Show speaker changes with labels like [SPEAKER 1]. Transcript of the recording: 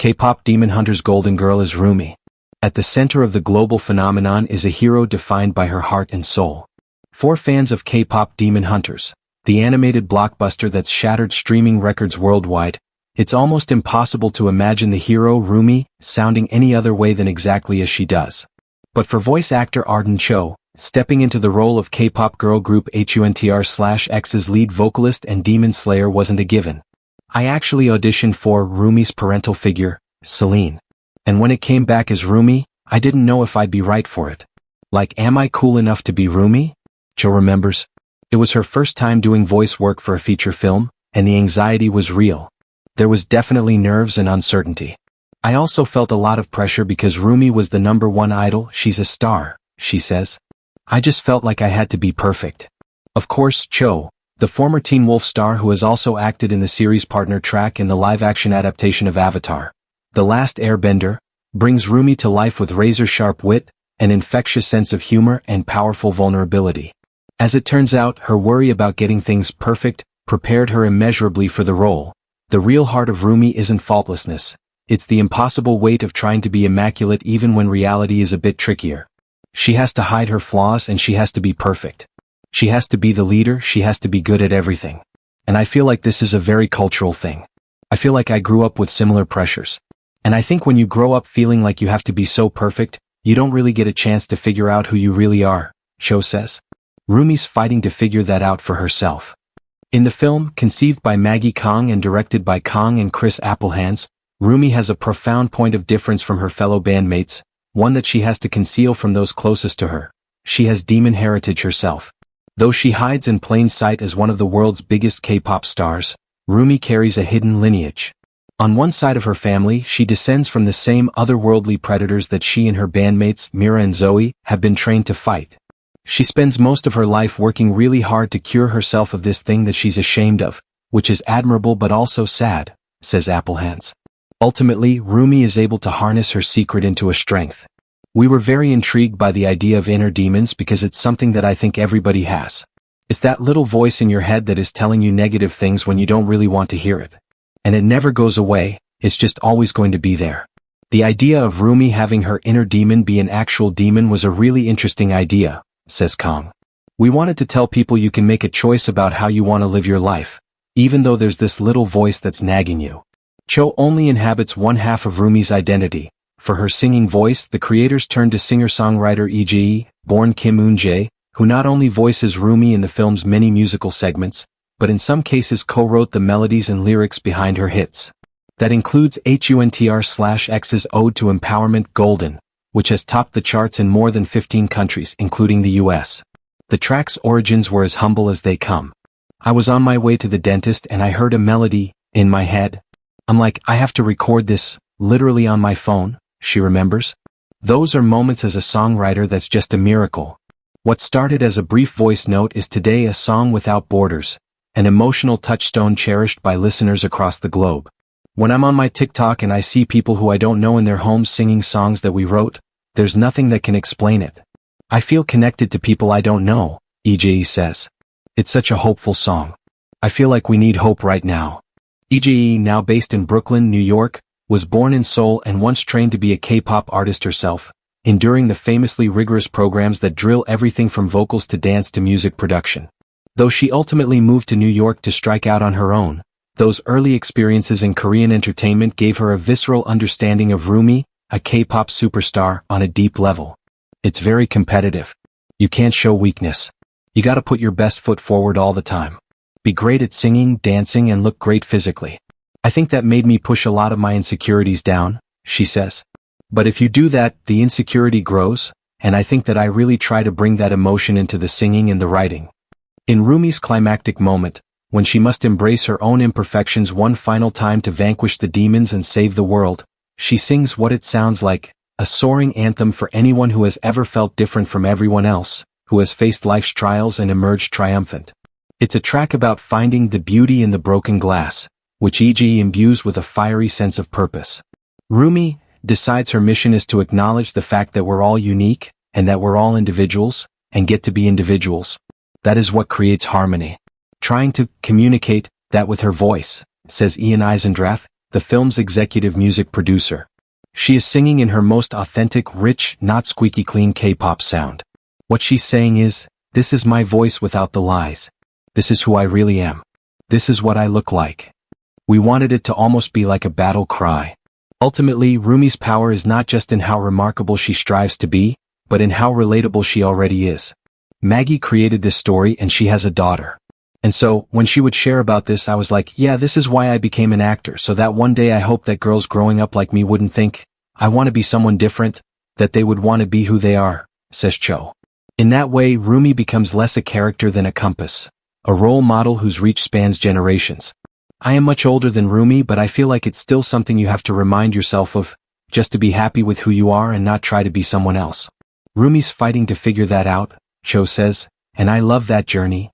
[SPEAKER 1] K-pop Demon Hunters' golden girl is Rumi. At the center of the global phenomenon is a hero defined by her heart and soul. For fans of K-pop Demon Hunters, the animated blockbuster that's shattered streaming records worldwide, it's almost impossible to imagine the hero Rumi sounding any other way than exactly as she does. But for voice actor Arden Cho, stepping into the role of K-pop girl group HUNTR/X's lead vocalist and demon slayer wasn't a given. I actually auditioned for Rumi's parental figure, Celine. And when it came back as Rumi, I didn't know if I'd be right for it. Like, am I cool enough to be Rumi? Cho remembers. It was her first time doing voice work for a feature film, and the anxiety was real. There was definitely nerves and uncertainty. I also felt a lot of pressure because Rumi was the #1 idol. She's a star, she says. I just felt like I had to be perfect. Of course, Cho, the former Teen Wolf star who has also acted in the series partner track in the live-action adaptation of Avatar, The Last Airbender, brings Rumi to life with razor-sharp wit, an infectious sense of humor, and powerful vulnerability. As it turns out, her worry about getting things perfect prepared her immeasurably for the role. The real heart of Rumi isn't faultlessness. It's the impossible weight of trying to be immaculate even when reality is a bit trickier. She has to hide her flaws and she has to be perfect. She has to be the leader, she has to be good at everything. And I feel like this is a very cultural thing. I feel like I grew up with similar pressures. And I think when you grow up feeling like you have to be so perfect, you don't really get a chance to figure out who you really are, Cho says. Rumi's fighting to figure that out for herself. In the film, conceived by Maggie Kong and directed by Kong and Chris Applehands, Rumi has a profound point of difference from her fellow bandmates, one that she has to conceal from those closest to her. She has demon heritage herself. Though she hides in plain sight as one of the world's biggest K-pop stars, Rumi carries a hidden lineage. On one side of her family, she descends from the same otherworldly predators that she and her bandmates, Mira and Zoe, have been trained to fight. She spends most of her life working really hard to cure herself of this thing that she's ashamed of, which is admirable but also sad, says Applehands. Ultimately, Rumi is able to harness her secret into a strength. We were very intrigued by the idea of inner demons because it's something that I think everybody has. It's that little voice in your head that is telling you negative things when you don't really want to hear it. And it never goes away, it's just always going to be there. The idea of Rumi having her inner demon be an actual demon was a really interesting idea, says Kong. We wanted to tell people you can make a choice about how you want to live your life, even though there's this little voice that's nagging you. Cho only inhabits one half of Rumi's identity. For her singing voice, the creators turned to singer-songwriter Ege, born Kim Eun-jae, who not only voices Rumi in the film's many musical segments, but in some cases co-wrote the melodies and lyrics behind her hits. That includes HUNTR/X's Ode to Empowerment Golden, which has topped the charts in more than 15 countries, including the US. The track's origins were as humble as they come. I was on my way to the dentist and I heard a melody in my head. I'm like, I have to record this, literally on my phone, she remembers. Those are moments as a songwriter that's just a miracle. What started as a brief voice note is today a song without borders, an emotional touchstone cherished by listeners across the globe. When I'm on my TikTok and I see people who I don't know in their homes singing songs that we wrote, there's nothing that can explain it. I feel connected to people I don't know, Ege says. It's such a hopeful song. I feel like we need hope right now. Ege, now based in Brooklyn, New York, was born in Seoul and once trained to be a K-pop artist herself, enduring the famously rigorous programs that drill everything from vocals to dance to music production. Though she ultimately moved to New York to strike out on her own, those early experiences in Korean entertainment gave her a visceral understanding of Rumi, a K-pop superstar, on a deep level. It's very competitive. You can't show weakness. You gotta put your best foot forward all the time. Be great at singing, dancing, and look great physically. I think that made me push a lot of my insecurities down, she says. But if you do that, the insecurity grows, and I think that I really try to bring that emotion into the singing and the writing. In Rumi's climactic moment, when she must embrace her own imperfections one final time to vanquish the demons and save the world, she sings what it sounds like, a soaring anthem for anyone who has ever felt different from everyone else, who has faced life's trials and emerged triumphant. It's a track about finding the beauty in the broken glass, which Ege imbues with a fiery sense of purpose. Rumi decides her mission is to acknowledge the fact that we're all unique, and that we're all individuals, and get to be individuals. That is what creates harmony. Trying to communicate that with her voice, says Ian Eisendrath, the film's executive music producer. She is singing in her most authentic, rich, not squeaky clean K-pop sound. What she's saying is, this is my voice without the lies. This is who I really am. This is what I look like. We wanted it to almost be like a battle cry. Ultimately, Rumi's power is not just in how remarkable she strives to be, but in how relatable she already is. Maggie created this story and she has a daughter. And so, when she would share about this, I was like, yeah, this is why I became an actor, so that one day I hope that girls growing up like me wouldn't think, I want to be someone different, that they would want to be who they are, says Cho. In that way, Rumi becomes less a character than a compass, a role model whose reach spans generations. I am much older than Rumi, but I feel like it's still something you have to remind yourself of, just to be happy with who you are and not try to be someone else. Rumi's fighting to figure that out, Cho says, and I love that journey,